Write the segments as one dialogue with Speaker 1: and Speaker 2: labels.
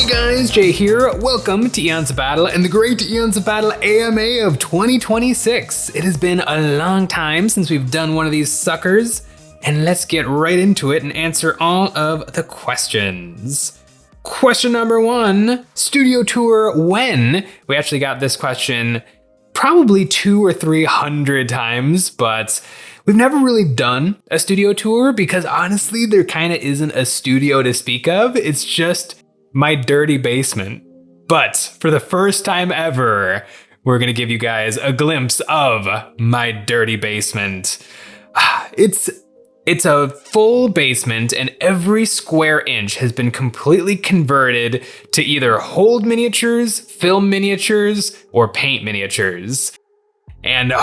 Speaker 1: Hey guys, Jay here. Welcome to Eons of Battle and the great Eons of Battle AMA of 2026. It has been a long time since we've done one of these suckers, and let's get right into it and answer all of the questions. Question number 1, studio tour when? We actually got this question probably 200 or 300 times, but we've never really done a studio tour because honestly, there kind of isn't a studio to speak of. It's just my dirty basement. But for the first time ever, we're gonna give you guys a glimpse of my dirty basement. It's a full basement and every square inch has been completely converted to either hold miniatures, film miniatures, or paint miniatures. And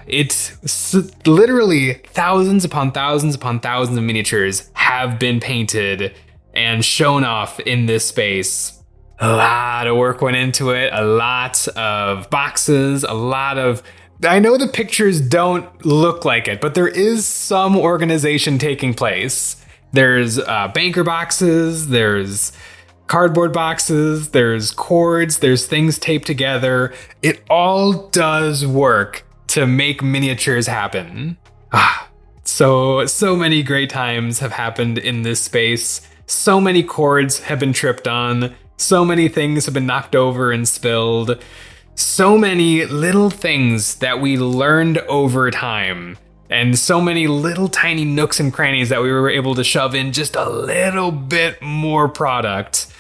Speaker 1: it's literally thousands upon thousands upon thousands of miniatures have been painted and shown off in this space. A lot of work went into it, a lot of boxes, I know the pictures don't look like it, but there is some organization taking place. There's banker boxes, there's cardboard boxes, there's cords, there's things taped together. It all does work to make miniatures happen. So many great times have happened in this space. So many cords have been tripped on. So many things have been knocked over and spilled. So many little things that we learned over time. And so many little tiny nooks and crannies that we were able to shove in just a little bit more product.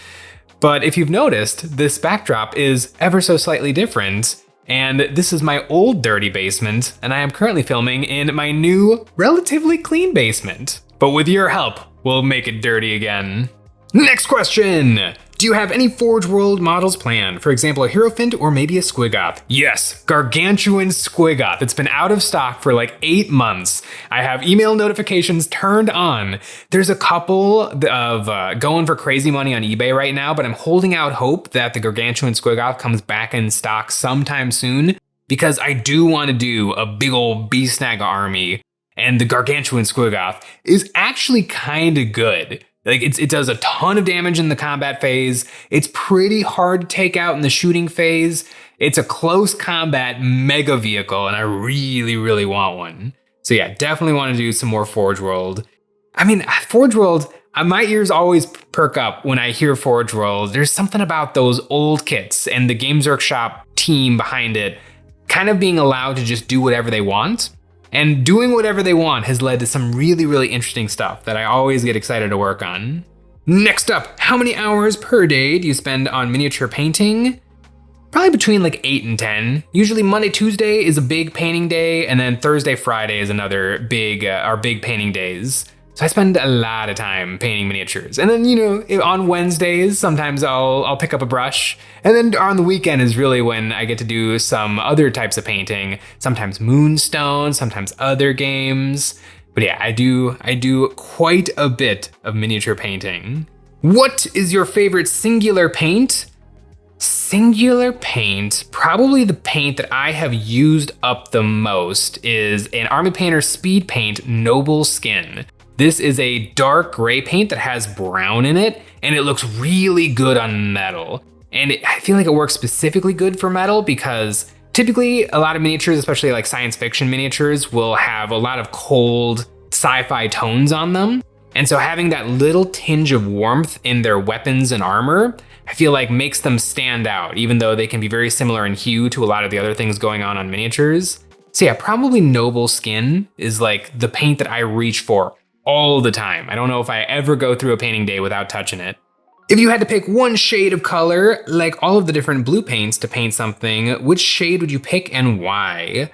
Speaker 1: But if you've noticed, this backdrop is ever so slightly different. And this is my old dirty basement, and I am currently filming in my new, relatively clean basement. But with your help, we'll make it dirty again. Next question! Do you have any Forge World models planned? For example, a Hierophant or maybe a Squigoth? Yes, Gargantuan Squigoth. It's been out of stock for like 8 months. I have email notifications turned on. There's a couple of going for crazy money on eBay right now, but I'm holding out hope that the Gargantuan Squigoth comes back in stock sometime soon because I do want to do a big old Beastnaga army, and the Gargantuan Squigoth is actually kind of good. Like it does a ton of damage in the combat phase. It's pretty hard to take out in the shooting phase. It's a close combat mega vehicle, and I really, really want one. So yeah, definitely want to do some more Forge World. I mean, Forge World, my ears always perk up when I hear Forge World. There's something about those old kits and the Games Workshop team behind it kind of being allowed to just do whatever they want. And doing whatever they want has led to some really, really interesting stuff that I always get excited to work on. Next up, how many hours per day do you spend on miniature painting? Probably between like 8 and 10. Usually Monday, Tuesday is a big painting day, and then Thursday, Friday is another big, our big painting days. So I spend a lot of time painting miniatures. And then, you know, on Wednesdays, sometimes I'll pick up a brush. And then on the weekend is really when I get to do some other types of painting. Sometimes Moonstone, sometimes other games. But yeah, I do quite a bit of miniature painting. What is your favorite singular paint? Singular paint, probably the paint that I have used up the most is an Army Painter Speed Paint Noble Skin. This is a dark gray paint that has brown in it, and it looks really good on metal. And I feel like it works specifically good for metal because typically a lot of miniatures, especially like science fiction miniatures, will have a lot of cold sci-fi tones on them. And so having that little tinge of warmth in their weapons and armor, I feel like makes them stand out, even though they can be very similar in hue to a lot of the other things going on miniatures. So yeah, probably Noble Skin is like the paint that I reach for all the time. I don't know if I ever go through a painting day without touching it. If you had to pick one shade of color, like all of the different blue paints to paint something, which shade would you pick and why?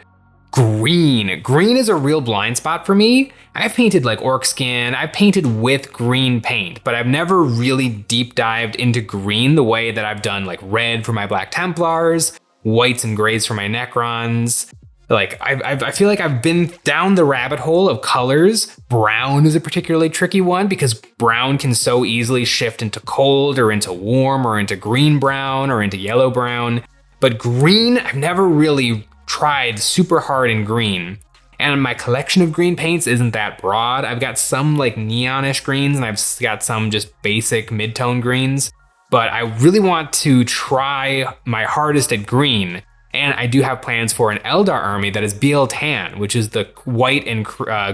Speaker 1: Green. Green is a real blind spot for me. I've painted like orc skin, I've painted with green paint, but I've never really deep dived into green the way that I've done like red for my Black Templars, whites and grays for my Necrons. Like, I feel like I've been down the rabbit hole of colors. Brown is a particularly tricky one because brown can so easily shift into cold or into warm or into green brown or into yellow brown. But green, I've never really tried super hard in green. And my collection of green paints isn't that broad. I've got some like neonish greens and I've got some just basic mid-tone greens. but I really want to try my hardest at green. And I do have plans for an Eldar army that is BL Tan, which is the white and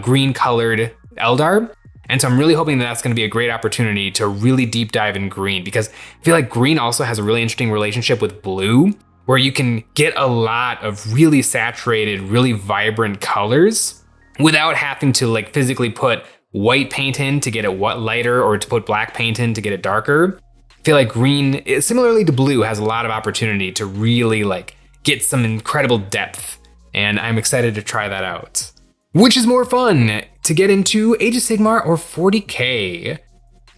Speaker 1: green colored Eldar. And so I'm really hoping that that's going to be a great opportunity to really deep dive in green, because I feel like green also has a really interesting relationship with blue, where you can get a lot of really saturated, really vibrant colors without having to like physically put white paint in to get it lighter or to put black paint in to get it darker. I feel like green, similarly to blue, has a lot of opportunity to really like get some incredible depth, and I'm excited to try that out. Which is more fun, to get into Age of Sigmar or 40K?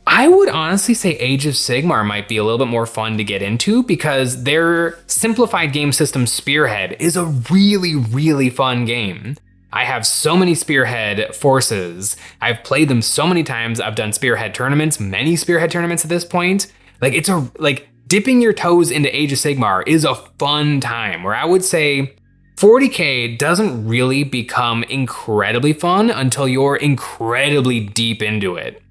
Speaker 1: I would honestly say Age of Sigmar might be a little bit more fun to get into, because their simplified game system Spearhead is a really, really fun game. I have so many Spearhead forces. I've played them so many times. I've done Spearhead tournaments, many Spearhead tournaments at this point. Like dipping your toes into Age of Sigmar is a fun time, where I would say 40K doesn't really become incredibly fun until you're incredibly deep into it.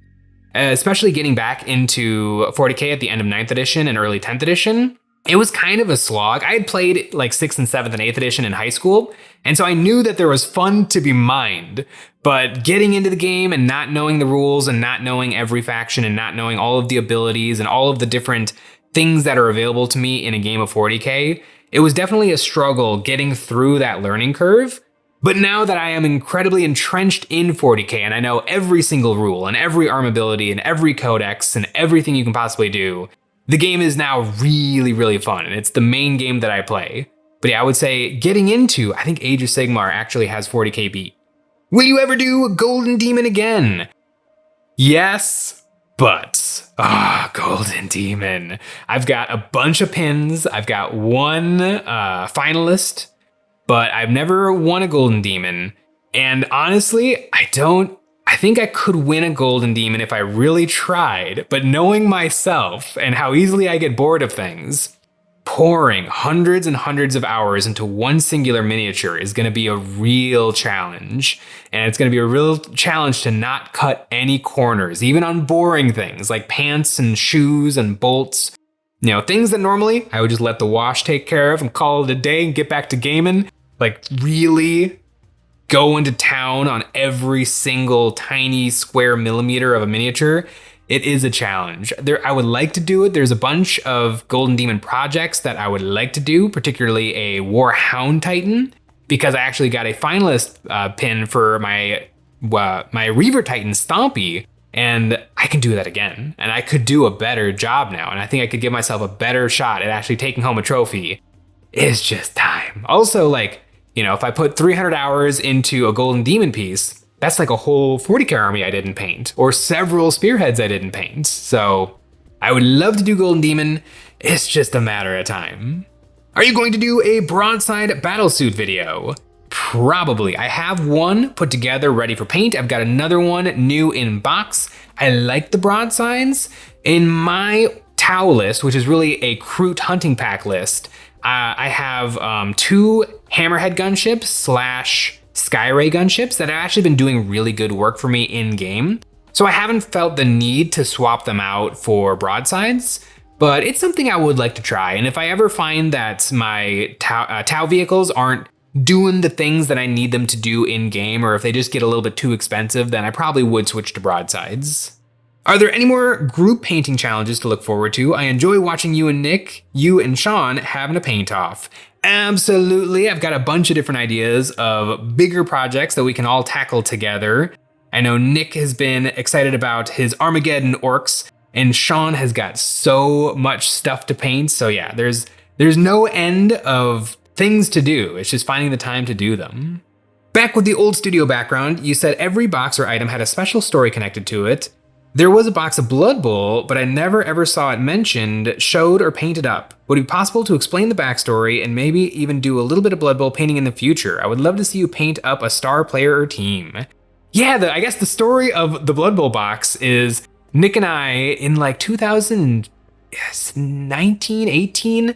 Speaker 1: Especially getting back into 40K at the end of 9th edition and early 10th edition, it was kind of a slog. I had played like 6th and 7th and 8th edition in high school, and so I knew that there was fun to be mined. But getting into the game and not knowing the rules and not knowing every faction and not knowing all of the abilities and all of the different things that are available to me in a game of 40K, it was definitely a struggle getting through that learning curve. But now that I am incredibly entrenched in 40K and I know every single rule and every arm ability and every codex and everything you can possibly do, the game is now really, really fun, and it's the main game that I play. But yeah, I would say getting into, I think Age of Sigmar actually has 40K beat. Will you ever do Golden Demon again? Yes, but Golden Demon. I've got a bunch of pins. I've got one finalist, but I've never won a Golden Demon. And honestly, I think I could win a Golden Demon if I really tried, but knowing myself and how easily I get bored of things, pouring hundreds and hundreds of hours into one singular miniature is going to be a real challenge. And it's going to be a real challenge to not cut any corners, even on boring things like pants and shoes and bolts. You know, things that normally I would just let the wash take care of and call it a day and get back to gaming. Like really go into town on every single tiny square millimeter of a miniature. It is a challenge. I would like to do it. There's a bunch of Golden Demon projects that I would like to do, particularly a Warhound Titan, because I actually got a finalist pin for my Reaver Titan Stompy, and I can do that again. And I could do a better job now, and I think I could give myself a better shot at actually taking home a trophy. It's just time. Also, like, you know, if I put 300 hours into a Golden Demon piece, that's like a whole 40K army I didn't paint, or several spearheads I didn't paint. So I would love to do Golden Demon. It's just a matter of time. Are you going to do a broadside battlesuit video? Probably. I have one put together ready for paint. I've got another one new in box. I like the broadsides. In my Tau list, which is really a Kroot hunting pack list, I have 2 Hammerhead gunships / Skyray gunships that have actually been doing really good work for me in game. So I haven't felt the need to swap them out for broadsides, but it's something I would like to try. And if I ever find that my Tau vehicles aren't doing the things that I need them to do in game, or if they just get a little bit too expensive, then I probably would switch to broadsides. Are there any more group painting challenges to look forward to? I enjoy watching you and Nick, you and Sean having a paint off. Absolutely, I've got a bunch of different ideas of bigger projects that we can all tackle together. I know Nick has been excited about his Armageddon orcs, and Sean has got so much stuff to paint. So yeah, there's no end of things to do. It's just finding the time to do them. Back with the old studio background, you said every box or item had a special story connected to it. There was a box of Blood Bowl, but I never ever saw it mentioned, showed, or painted up. Would it be possible to explain the backstory and maybe even do a little bit of Blood Bowl painting in the future? I would love to see you paint up a star player or team. Yeah, I guess the story of the Blood Bowl box is Nick and I in like 2019, 18,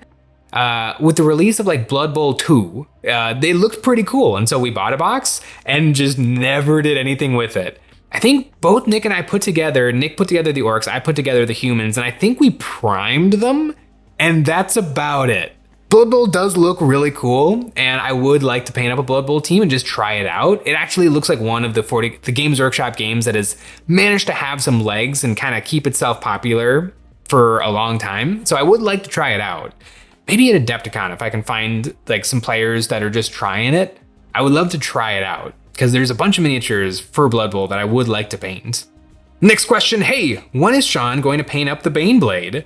Speaker 1: with the release of like Blood Bowl 2, they looked pretty cool. And so we bought a box and just never did anything with it. I think both Nick put together the orcs, I put together the humans, and I think we primed them, and that's about it. Blood Bowl does look really cool, and I would like to paint up a Blood Bowl team and just try it out. It actually looks like one of the Games Workshop games that has managed to have some legs and kind of keep itself popular for a long time. So I would like to try it out. Maybe at Adepticon, if I can find like some players that are just trying it, I would love to try it out because there's a bunch of miniatures for Blood Bowl that I would like to paint. Next question, hey, when is Sean going to paint up the Baneblade?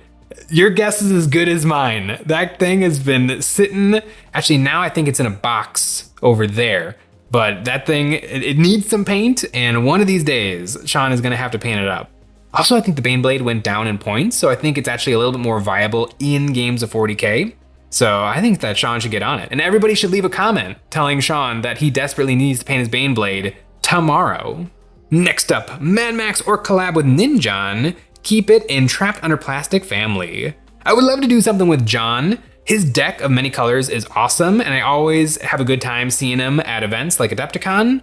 Speaker 1: Your guess is as good as mine. That thing has been sitting, actually now I think it's in a box over there, but that thing, it needs some paint, and one of these days, Sean is gonna have to paint it up. Also, I think the Baneblade went down in points, so I think it's actually a little bit more viable in games of 40K. So I think that Sean should get on it. And everybody should leave a comment telling Sean that he desperately needs to paint his Baneblade tomorrow. Next up, Mad Max Orc collab with Ninjon. Keep it in Trapped Under Plastic family. I would love to do something with John. His deck of many colors is awesome, and I always have a good time seeing him at events like Adepticon.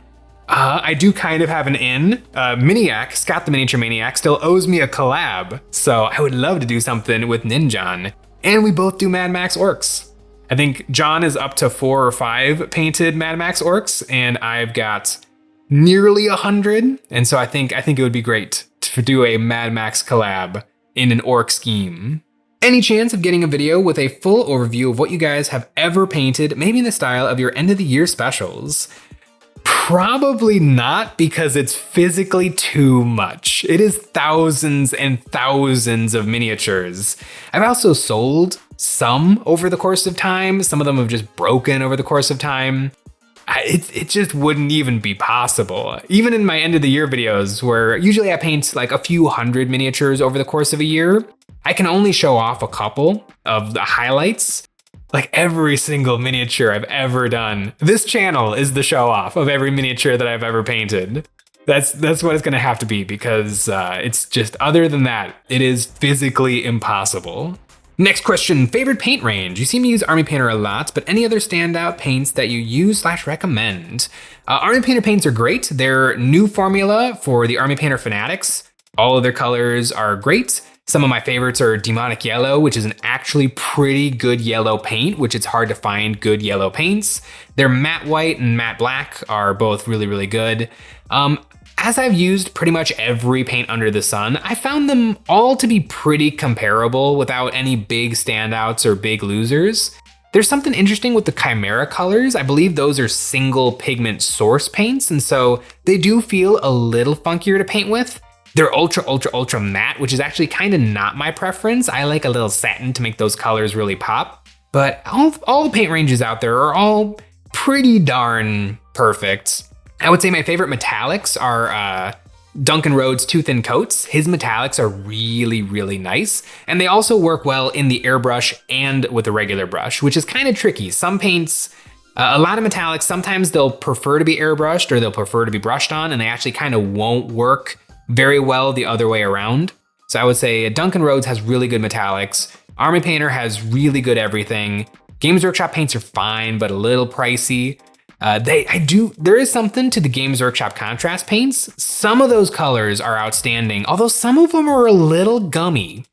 Speaker 1: I do kind of have an in. Miniac, Scott the Miniature Maniac, still owes me a collab, so I would love to do something with Ninjon. And we both do Mad Max Orcs. I think John is up to 4 or 5 painted Mad Max Orcs, and I've got nearly 100, and so I think it would be great to do a Mad Max collab in an orc scheme. Any chance of getting a video with a full overview of what you guys have ever painted, maybe in the style of your end of the year specials? Probably not, because it's physically too much. It is thousands and thousands of miniatures. I've also sold some over the course of time. Some of them have just broken over the course of time. It just wouldn't even be possible. Even in my end of the year videos, where usually I paint like a few hundred miniatures over the course of a year, I can only show off a couple of the highlights. Like every single miniature I've ever done. This channel is the show off of every miniature that I've ever painted. That's what it's gonna have to be, because it's just, other than that, it is physically impossible. Next question, favorite paint range. You seem to use Army Painter a lot, but any other standout paints that you use/recommend? Army Painter paints are great. Their new formula for the Army Painter fanatics. All of their colors are great. Some of my favorites are Demonic Yellow, which is an actually pretty good yellow paint, which it's hard to find good yellow paints. Their Matte White and Matte Black are both really, really good. As I've used pretty much every paint under the sun, I found them all to be pretty comparable without any big standouts or big losers. There's something interesting with the Chimera colors. I believe those are single pigment source paints, and so they do feel a little funkier to paint with. They're ultra, ultra, ultra matte, which is actually kind of not my preference. I like a little satin to make those colors really pop. But all the paint ranges out there are all pretty darn perfect. I would say my favorite metallics are Duncan Rhodes' Too Thin Coats. His metallics are really, really nice. And they also work well in the airbrush and with a regular brush, which is kind of tricky. Some paints, a lot of metallics, sometimes they'll prefer to be airbrushed or they'll prefer to be brushed on, and they actually kind of won't work very well the other way around. So I would say Duncan Rhodes has really good metallics. Army Painter has really good everything. Games Workshop paints are fine, but a little pricey. There is something to the Games Workshop contrast paints. Some of those colors are outstanding, although some of them are a little gummy.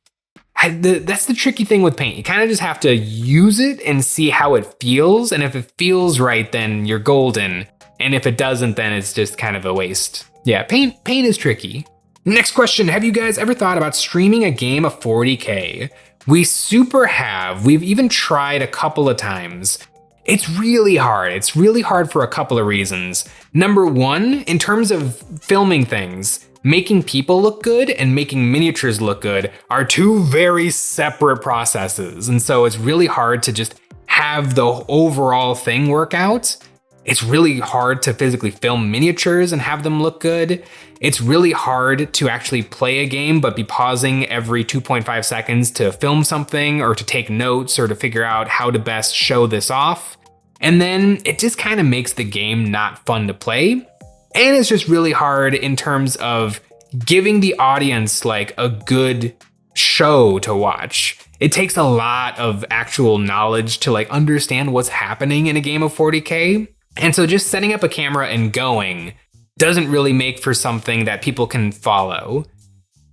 Speaker 1: That's the tricky thing with paint. You kind of just have to use it and see how it feels. And if it feels right, then you're golden. And if it doesn't, then it's just kind of a waste. Yeah, paint is tricky. Next question, have you guys ever thought about streaming a game of 40K? We super have. We've even tried a couple of times. It's really hard. It's really hard for a couple of reasons. Number one, in terms of filming things, making people look good and making miniatures look good are two very separate processes. And so it's really hard to just have the overall thing work out. It's really hard to physically film miniatures and have them look good. It's really hard to actually play a game but be pausing every 2.5 seconds to film something or to take notes or to figure out how to best show this off. And then it just kind of makes the game not fun to play. And it's just really hard in terms of giving the audience like a good show to watch. It takes a lot of actual knowledge to like understand what's happening in a game of 40K. And so just setting up a camera and going doesn't really make for something that people can follow.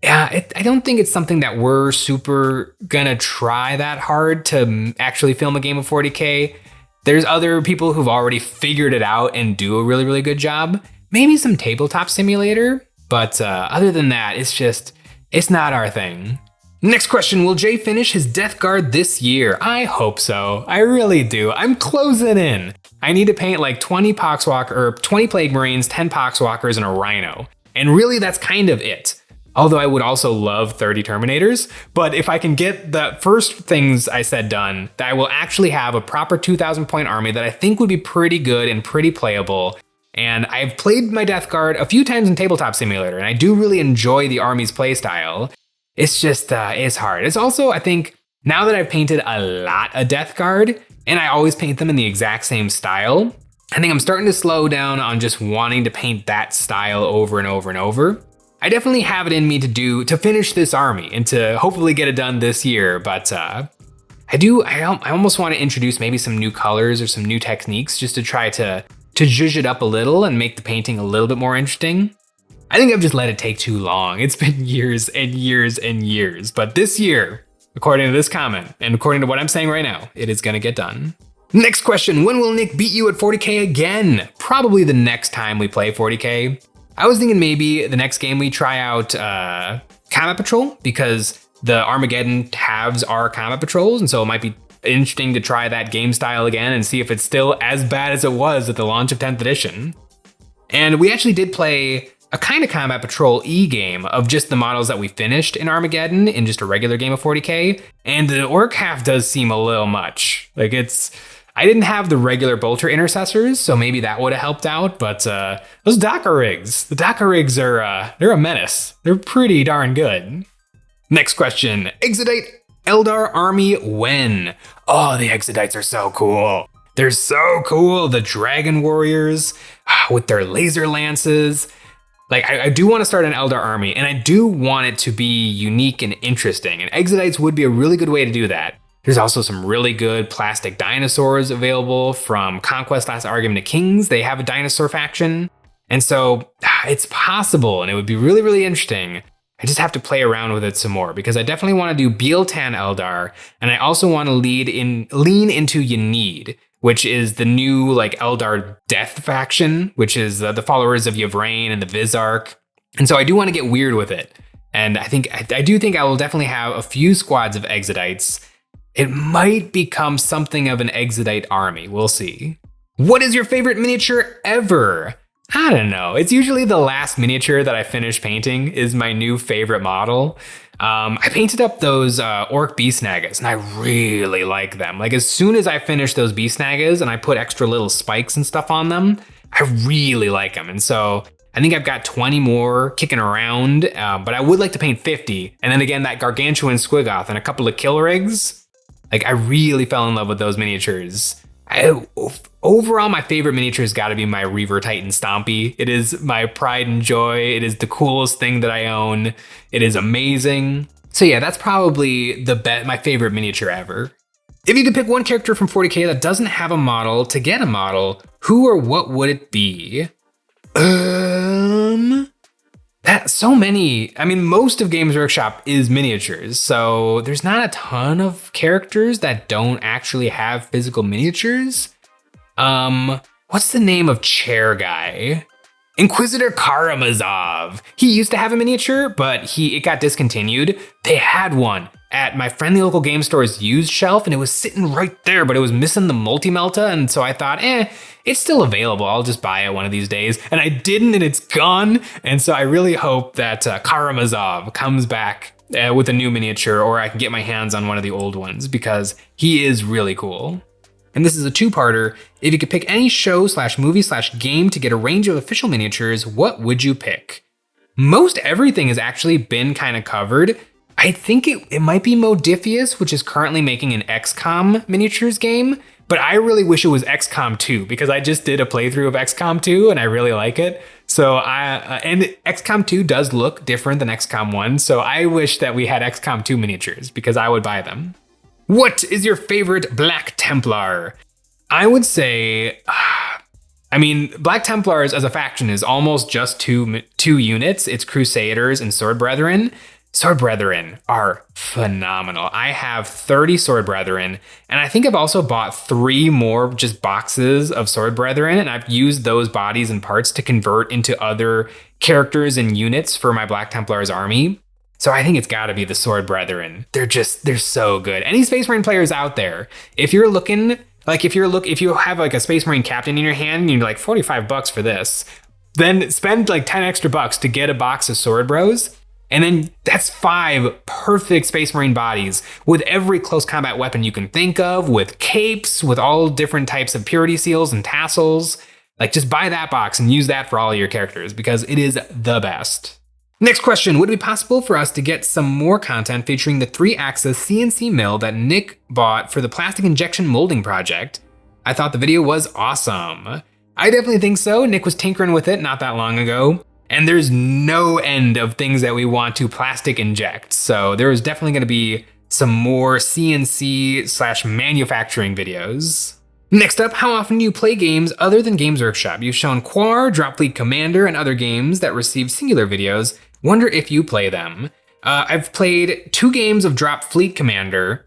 Speaker 1: I don't think it's something that we're super gonna try that hard to actually film a game of 40K. There's other people who've already figured it out and do a really, really good job. Maybe some tabletop simulator, but other than that, it's not our thing. Next question, will Jay finish his Death Guard this year? I hope so. I really do. I'm closing in. I need to paint like 20 Poxwalker or 20 Plague Marines, 10 Poxwalkers, and a Rhino. And really, that's kind of it. Although I would also love 30 Terminators. But if I can get the first things I said done, that I will actually have a proper 2,000 point army that I think would be pretty good and pretty playable. And I've played my Death Guard a few times in Tabletop Simulator, and I do really enjoy the army's playstyle. It's just, it's hard. It's also, I think, now that I've painted a lot of Death Guard, and I always paint them in the exact same style, I think I'm starting to slow down on just wanting to paint that style over and over and over. I definitely have it in me to finish this army and to hopefully get it done this year, but I almost want to introduce maybe some new colors or some new techniques just to try to zhuzh it up a little and make the painting a little bit more interesting. I think I've just let it take too long. It's been years and years and years, but this year, according to this comment, and according to what I'm saying right now, it is gonna get done. Next question, when will Nick beat you at 40K again? Probably the next time we play 40K. I was thinking maybe the next game we try out Combat Patrol, because the Armageddon halves are Combat Patrols, and so it might be interesting to try that game style again and see if it's still as bad as it was at the launch of 10th edition. And we actually did play a kind of Combat Patrol E game of just the models that we finished in Armageddon in just a regular game of 40K, and the Orc half does seem a little much. Like I didn't have the regular bolter intercessors, so maybe that would have helped out, but those DACA rigs, the DACA rigs are, they're a menace. They're pretty darn good. Next question, Exodite Eldar army when? Oh, the Exodites are so cool. They're so cool. The Dragon Warriors with their laser lances. Like, I do want to start an Eldar army, and I do want it to be unique and interesting, and Exodites would be a really good way to do that. There's also some really good plastic dinosaurs available from Conquest Last Argument of Kings. They have a dinosaur faction. And so it's possible, and it would be really, really interesting. I just have to play around with it some more because I definitely want to do Biel-Tan Eldar, and I also want to lean into Yanid, which is the new like Eldar Death faction, which is the followers of Yvrain and the Vizarch. And so I do want to get weird with it. And I do think I will definitely have a few squads of Exodites. It might become something of an Exodite army. We'll see. What is your favorite miniature ever? I don't know. It's usually the last miniature that I finish painting is my new favorite model. I painted up those Orc Beastnagas, and I really like them. Like, as soon as I finish those Beastnagas and I put extra little spikes and stuff on them, I really like them. And so I think I've got 20 more kicking around, but I would like to paint 50. And then again, that Gargantuan Squiggoth and a couple of kill rigs. Like, I really fell in love with those miniatures. Overall, my favorite miniature has got to be my Reaver Titan Stompy. It is my pride and joy. It is the coolest thing that I own. It is amazing. So yeah, that's probably my favorite miniature ever. If you could pick one character from 40K that doesn't have a model to get a model, who or what would it be? So many. I mean, most of Games Workshop is miniatures, so there's not a ton of characters that don't actually have physical miniatures. What's the name of chair guy? Inquisitor Karamazov. He used to have a miniature, but it got discontinued. They had one at my friendly local game store's used shelf, and it was sitting right there, but it was missing the multi-melta, and so I thought, it's still available. I'll just buy it one of these days. And I didn't, and it's gone. And so I really hope that Karamazov comes back with a new miniature, or I can get my hands on one of the old ones because he is really cool. And this is a two-parter. If you could pick any show/movie/game to get a range of official miniatures, what would you pick? Most everything has actually been kind of covered. I think it might be Modifius, which is currently making an XCOM miniatures game, but I really wish it was XCOM 2 because I just did a playthrough of XCOM 2 and I really like it. So and XCOM 2 does look different than XCOM 1, so I wish that we had XCOM 2 miniatures because I would buy them. What is your favorite Black Templar? I would say I mean, Black Templars as a faction is almost just two units. It's Crusaders and Sword Brethren. Sword Brethren are phenomenal. I have 30 Sword Brethren, and I think I've also bought 3 more just boxes of Sword Brethren, and I've used those bodies and parts to convert into other characters and units for my Black Templars army. So I think it's got to be the Sword Brethren. They're so good. Any Space Marine players out there, if you're looking, like if you have like a Space Marine captain in your hand and you're like $45 for this, then spend like 10 extra bucks to get a box of Sword Bros. And then that's 5 perfect Space Marine bodies with every close combat weapon you can think of, with capes, with all different types of purity seals and tassels. Like, just buy that box and use that for all of your characters because it is the best. Next question, would it be possible for us to get some more content featuring the 3-axis CNC mill that Nick bought for the plastic injection molding project? I thought the video was awesome. I definitely think so. Nick was tinkering with it not that long ago. And there's no end of things that we want to plastic inject. So there is definitely going to be some more CNC/manufacturing videos. Next up, how often do you play games other than Games Workshop? You've shown Quar, Drop Fleet Commander, and other games that receive singular videos. Wonder if you play them. I've played 2 games of Drop Fleet Commander.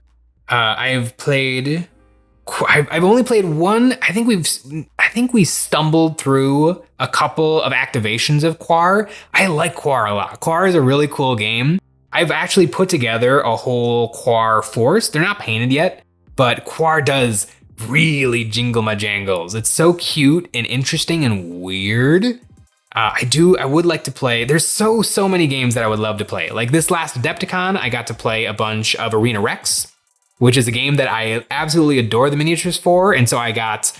Speaker 1: I've only played 1. I think we stumbled through a couple of activations of Quar. I like Quar a lot. Quar is a really cool game. I've actually put together a whole Quar force. They're not painted yet, but Quar does really jingle my jangles. It's so cute and interesting and weird. I would like to play. There's so many games that I would love to play. Like this last Adepticon, I got to play a bunch of Arena Rex, which is a game that I absolutely adore the miniatures for. And so I got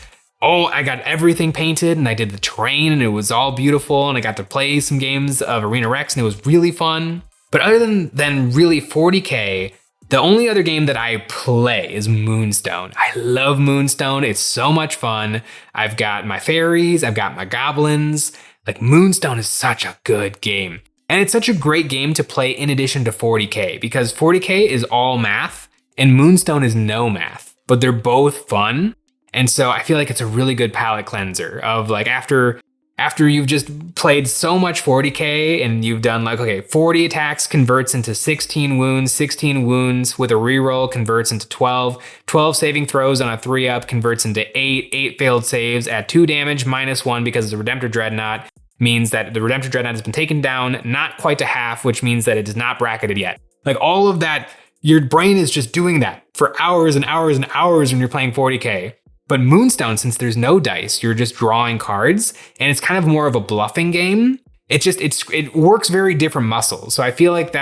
Speaker 1: everything painted and I did the terrain and it was all beautiful. And I got to play some games of Arena Rex and it was really fun. But other than really 40K, the only other game that I play is Moonstone. I love Moonstone. It's so much fun. I've got my fairies, I've got my goblins. Like Moonstone is such a good game. And it's such a great game to play in addition to 40K because 40K is all math and Moonstone is no math, but they're both fun. And so I feel like it's a really good palate cleanser of like after you've just played so much 40K and you've done like, okay, 40 attacks converts into 16 wounds with a reroll converts into 12 saving throws on a 3-up converts into 8 failed saves at 2 damage -1 because the Redemptor Dreadnought means that the Redemptor Dreadnought has been taken down, not quite to half, which means that it is not bracketed yet. Like all of that, your brain is just doing that for hours and hours and hours when you're playing 40K. But Moonstone, since there's no dice, you're just drawing cards, and it's kind of more of a bluffing game. It works very different muscles. So I feel like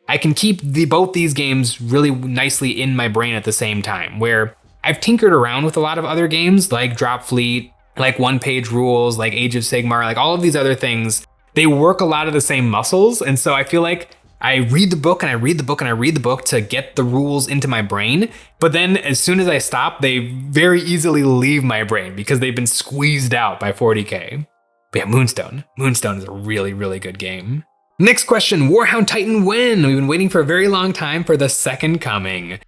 Speaker 1: I can keep both these games really nicely in my brain at the same time, where I've tinkered around with a lot of other games like Drop Fleet, like One Page Rules, like Age of Sigmar, like all of these other things. They work a lot of the same muscles, and so I feel like I read the book and I read the book and I read the book to get the rules into my brain. But then as soon as I stop, they very easily leave my brain because they've been squeezed out by 40K. But yeah, Moonstone is a really, really good game. Next question, Warhound Titan when? We've been waiting for a very long time for the second coming.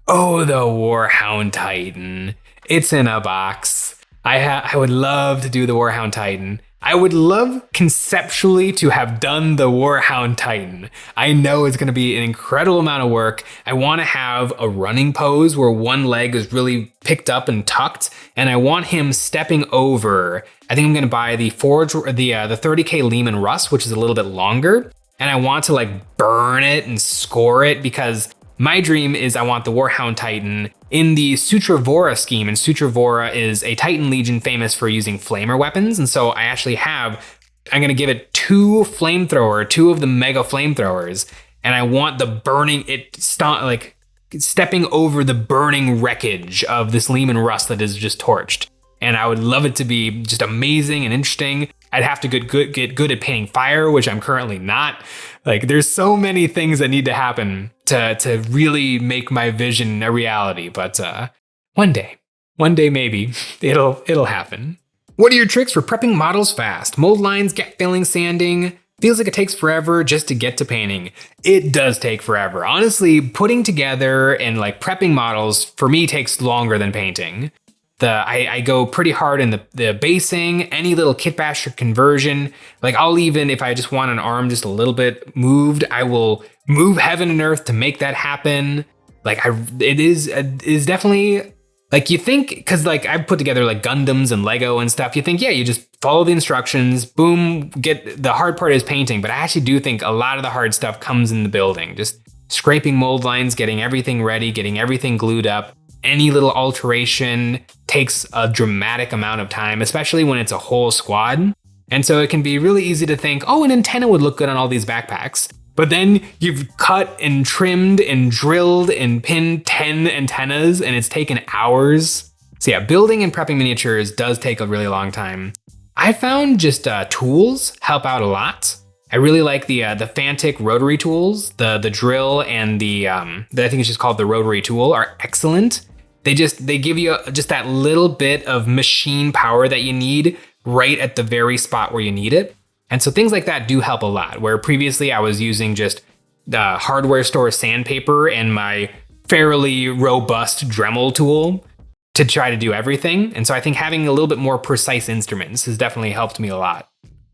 Speaker 1: Oh, the Warhound Titan. It's in a box. I would love to do the Warhound Titan. I would love conceptually to have done the Warhound Titan. I know it's going to be an incredible amount of work. I want to have a running pose where one leg is really picked up and tucked, and I want him stepping over. I think I'm going to buy the 30K Lehman Russ, which is a little bit longer, and I want to like burn it and score it because my dream is I want the Warhound Titan in the Sutravora scheme, and Sutravora is a Titan Legion famous for using flamer weapons, and so I actually I'm gonna give it 2 of the mega flamethrowers, and I want the burning, stepping over the burning wreckage of this Lehman Russ that is just torched. And I would love it to be just amazing and interesting. I'd have to get good at painting fire, which I'm currently not. Like there's so many things that need to happen to really make my vision a reality. But one day maybe it'll happen. What are your tricks for prepping models fast? Mold lines, gap filling, sanding. Feels like it takes forever just to get to painting. It does take forever. Honestly, putting together and like prepping models for me takes longer than painting. I go pretty hard in the basing, any little kit basher conversion. Like I'll even, if I just want an arm just a little bit moved, I will move heaven and earth to make that happen. Like it is definitely, like you think, cause like I've put together like Gundams and Lego and stuff. You think, yeah, you just follow the instructions, boom, get the hard part is painting. But I actually do think a lot of the hard stuff comes in the building, just scraping mold lines, getting everything ready, getting everything glued up. Any little alteration takes a dramatic amount of time, especially when it's a whole squad. And so it can be really easy to think, oh, an antenna would look good on all these backpacks. But then you've cut and trimmed and drilled and pinned 10 antennas and it's taken hours. So yeah, building and prepping miniatures does take a really long time. I found just tools help out a lot. I really like the Fantic rotary tools. The drill and the I think it's just called the rotary tool are excellent. They give you just that little bit of machine power that you need right at the very spot where you need it. And so things like that do help a lot, where previously I was using just the hardware store sandpaper and my fairly robust Dremel tool to try to do everything. And so I think having a little bit more precise instruments has definitely helped me a lot.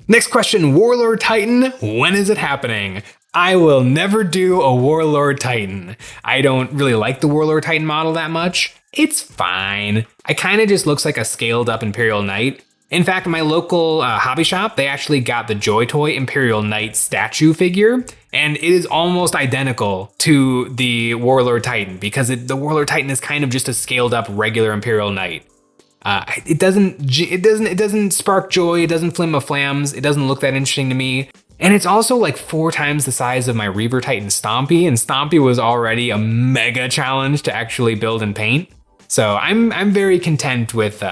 Speaker 1: Next question, Warlord Titan, when is it happening? I will never do a Warlord Titan. I don't really like the Warlord Titan model that much. It's fine. It kind of just looks like a scaled up Imperial Knight. In fact, my local hobby shop, they actually got the Joy Toy Imperial Knight statue figure, and it is almost identical to the Warlord Titan because the Warlord Titan is kind of just a scaled up regular Imperial Knight. It doesn't spark joy. It doesn't flim of flams. It doesn't look that interesting to me. And it's also like 4 times the size of my Reaver Titan Stompy, and Stompy was already a mega challenge to actually build and paint. So I'm very content with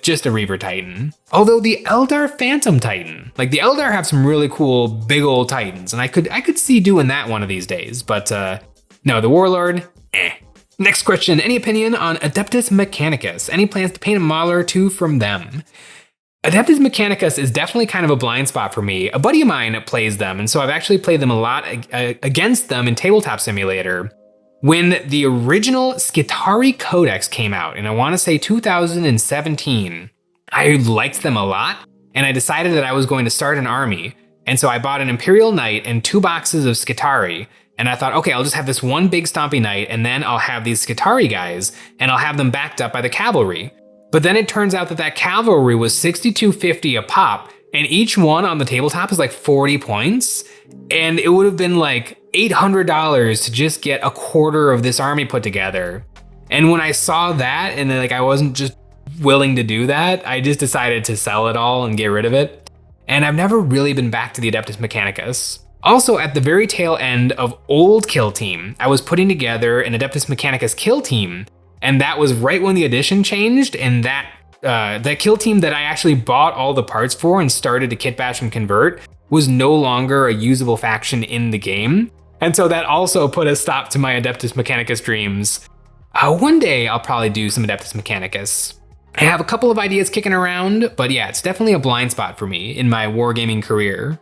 Speaker 1: just a Reaver Titan. Although the Eldar Phantom Titan, like the Eldar have some really cool big old Titans, and I could see doing that one of these days. But no, the Warlord, eh. Next question, any opinion on Adeptus Mechanicus? Any plans to paint a model or two from them? Adeptus Mechanicus is definitely kind of a blind spot for me. A buddy of mine plays them, and so I've actually played them a lot against them in Tabletop Simulator. When the original Skitarii Codex came out, and I want to say 2017, I liked them a lot, and I decided that I was going to start an army. And so I bought an Imperial Knight and 2 boxes of Skitarii, and I thought, okay, I'll just have this one big Stompy Knight, and then I'll have these Skitarii guys, and I'll have them backed up by the cavalry. But then it turns out that cavalry was $62.50 a pop, and each one on the tabletop is like 40 points, and it would have been like $800 to just get a quarter of this army put together. And when I saw that, and like I wasn't just willing to do that, I just decided to sell it all and get rid of it. And I've never really been back to the Adeptus Mechanicus. Also, at the very tail end of Old Kill Team, I was putting together an Adeptus Mechanicus kill team, and that was right when the edition changed, and that kill team that I actually bought all the parts for and started to kit bash and convert was no longer a usable faction in the game. And so that also put a stop to my Adeptus Mechanicus dreams. One day I'll probably do some Adeptus Mechanicus. I have a couple of ideas kicking around, but yeah, it's definitely a blind spot for me in my wargaming career.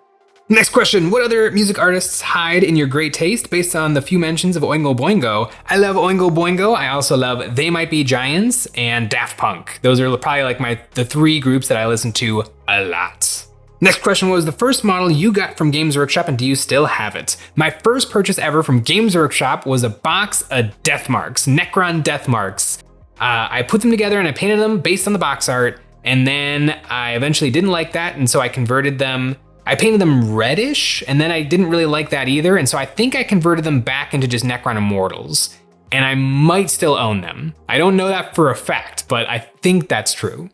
Speaker 1: Next question, what other music artists hide in your great taste based on the few mentions of Oingo Boingo? I love Oingo Boingo. I also love They Might Be Giants and Daft Punk. Those are probably like the 3 groups that I listen to a lot. Next question, what was the first model you got from Games Workshop and do you still have it? My first purchase ever from Games Workshop was a box of Deathmarks, Necron Deathmarks. I put them together and I painted them based on the box art, and then I eventually didn't like that, and so I converted them. I painted them reddish, and then I didn't really like that either, and so I think I converted them back into just Necron Immortals, and I might still own them. I don't know that for a fact, but I think that's true.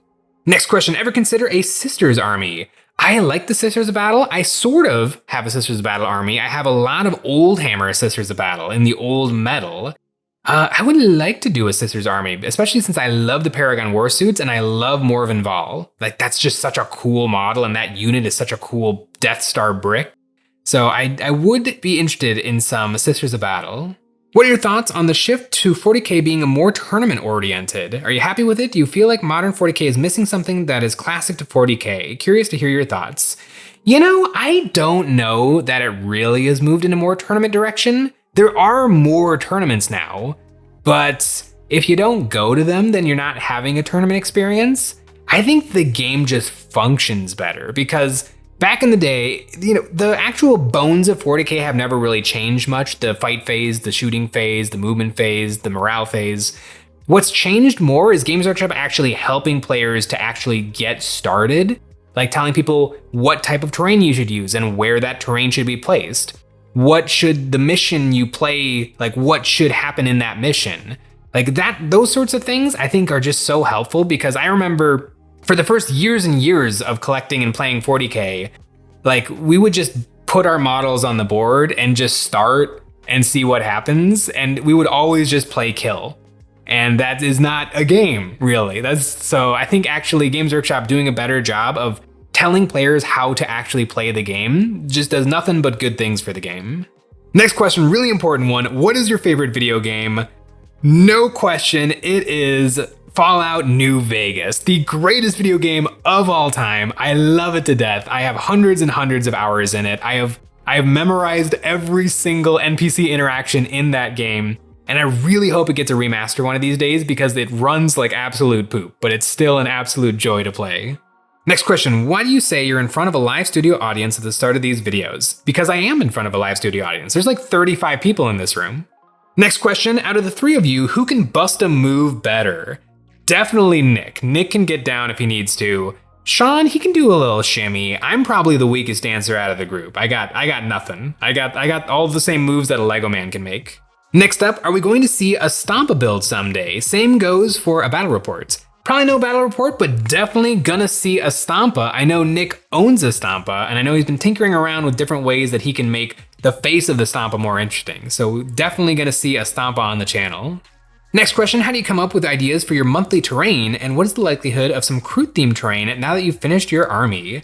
Speaker 1: Next question, ever consider a Sisters army? I like the Sisters of Battle. I sort of have a Sisters of Battle army. I have a lot of old Hammer Sisters of Battle in the old metal. I would like to do a Sisters army, especially since I love the Paragon Warsuits and I love Morven Val. Like, that's just such a cool model, and that unit is such a cool Death Star brick. So I would be interested in some Sisters of Battle. What are your thoughts on the shift to 40k being a more tournament oriented? Are you happy with it? Do you feel like modern 40k is missing something that is classic to 40k? Curious to hear your thoughts. You know, I don't know that it really has moved in a more tournament direction. There are more tournaments now, but if you don't go to them, then you're not having a tournament experience. I think the game just functions better because back in the day, the actual bones of 40K have never really changed much. The fight phase, the shooting phase, the movement phase, the morale phase. What's changed more is Games Workshop actually helping players to actually get started, like telling people what type of terrain you should use and where that terrain should be placed. What should the mission you play, like what should happen in that mission? Like those sorts of things I think are just so helpful because I remember for the first years and years of collecting and playing 40K, like we would just put our models on the board and just start and see what happens. And we would always just play kill. And that is not a game, really. So I think actually Games Workshop doing a better job of telling players how to actually play the game just does nothing but good things for the game. Next question, really important one. What is your favorite video game? No question, it is Fallout New Vegas, the greatest video game of all time. I love it to death. I have hundreds and hundreds of hours in it. I have memorized every single NPC interaction in that game. And I really hope it gets a remaster one of these days because it runs like absolute poop, but it's still an absolute joy to play. Next question, why do you say you're in front of a live studio audience at the start of these videos? Because I am in front of a live studio audience. There's like 35 people in this room. Next question, out of the three of you, who can bust a move better? Definitely Nick. Nick can get down if he needs to. Sean, he can do a little shimmy. I'm probably the weakest dancer out of the group. I got nothing. I got all the same moves that a Lego man can make. Next up, are we going to see a Stompa build someday? Same goes for a battle report. Probably no battle report, but definitely gonna see a Stompa. I know Nick owns a Stompa, and I know he's been tinkering around with different ways that he can make the face of the Stompa more interesting. So definitely gonna see a Stompa on the channel. Next question, how do you come up with ideas for your monthly terrain, and what is the likelihood of some crew-themed terrain now that you've finished your army?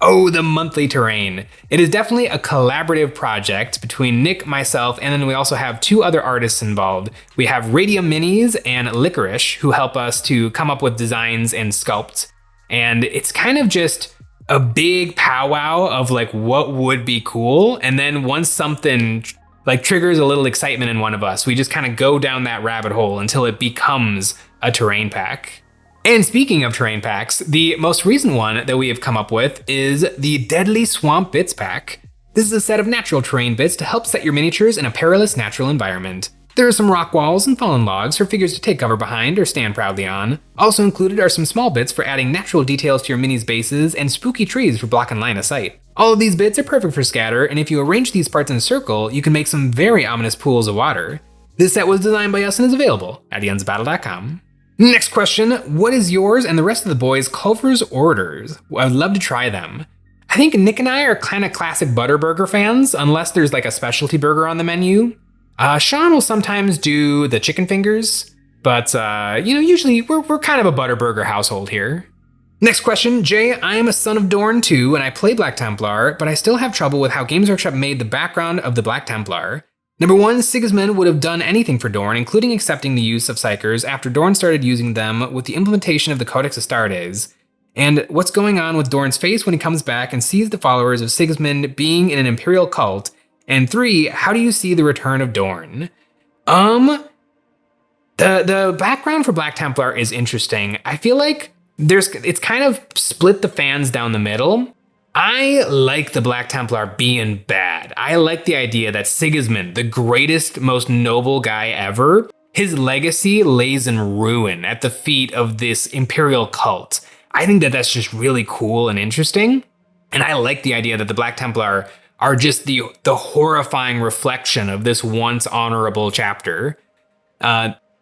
Speaker 1: Oh, the monthly terrain. It is definitely a collaborative project between Nick, myself, and then we also have two other artists involved. We have Radium Minis and Liqerise who help us to come up with designs and sculpts. And it's kind of just a big powwow of like what would be cool. And then once something like triggers a little excitement in one of us, we just kind of go down that rabbit hole until it becomes a terrain pack. And speaking of terrain packs, the most recent one that we have come up with is the Deadly Swamp Bits pack. This is a set of natural terrain bits to help set your miniatures in a perilous natural environment. There are some rock walls and fallen logs for figures to take cover behind or stand proudly on. Also included are some small bits for adding natural details to your minis' bases and spooky trees for blocking line of sight. All of these bits are perfect for scatter, and if you arrange these parts in a circle, you can make some very ominous pools of water. This set was designed by us and is available at EonsOfBattle.com. Next question, what is yours and the rest of the boys' Culver's orders? I would love to try them. I think Nick and I are kind of classic Butterburger fans, unless there's like a specialty burger on the menu. Sean will sometimes do the chicken fingers, but usually we're kind of a Butterburger household here. Next question, Jay, I am a son of Dorn too, and I play Black Templar, but I still have trouble with how Games Workshop made the background of the Black Templar. Number one, Sigismund would have done anything for Dorn, including accepting the use of Psychers after Dorn started using them with the implementation of the Codex Astartes. And what's going on with Dorn's face when he comes back and sees the followers of Sigismund being in an Imperial cult? And three, how do you see the return of Dorn? The background for Black Templar is interesting. I feel like it's kind of split the fans down the middle. I like the Black Templar being bad. I like the idea that Sigismund, the greatest, most noble guy ever, his legacy lays in ruin at the feet of this Imperial cult. I think that that's just really cool and interesting. And I like the idea that the Black Templar are just the horrifying reflection of this once honorable chapter.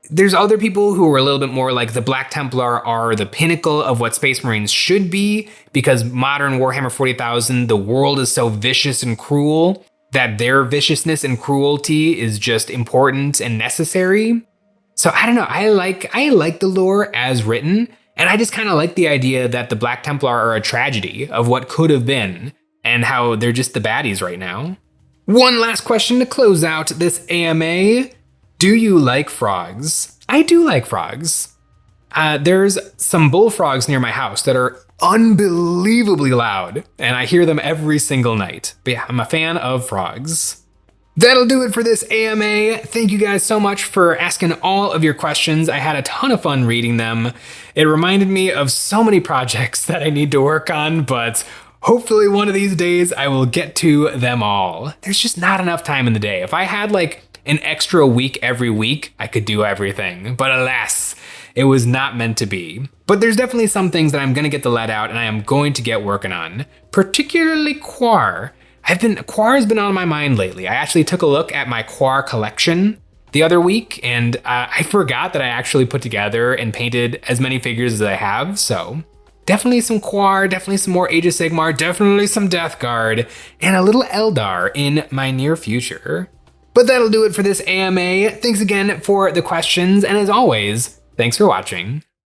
Speaker 1: There's other people who are a little bit more like the Black Templar are the pinnacle of what Space Marines should be, because modern Warhammer 40,000, the world is so vicious and cruel that their viciousness and cruelty is just important and necessary. So I don't know, I like the lore as written, and I just kind of like the idea that the Black Templar are a tragedy of what could have been, and how they're just the baddies right now. One last question to close out this AMA. Do you like frogs? I do like frogs. There's some bullfrogs near my house that are unbelievably loud, and I hear them every single night. But yeah, I'm a fan of frogs. That'll do it for this AMA. Thank you guys so much for asking all of your questions. I had a ton of fun reading them. It reminded me of so many projects that I need to work on, but hopefully one of these days I will get to them all. There's just not enough time in the day. If I had like an extra week every week, I could do everything, but alas, it was not meant to be. But there's definitely some things that I'm gonna get to let out and I am going to get working on, particularly Quar. Quar has been on my mind lately. I actually took a look at my Quar collection the other week and I forgot that I actually put together and painted as many figures as I have, so definitely some Quar, definitely some more Age of Sigmar, definitely some Death Guard, and a little Eldar in my near future. But that'll do it for this AMA. Thanks again for the questions, and as always, thanks for watching.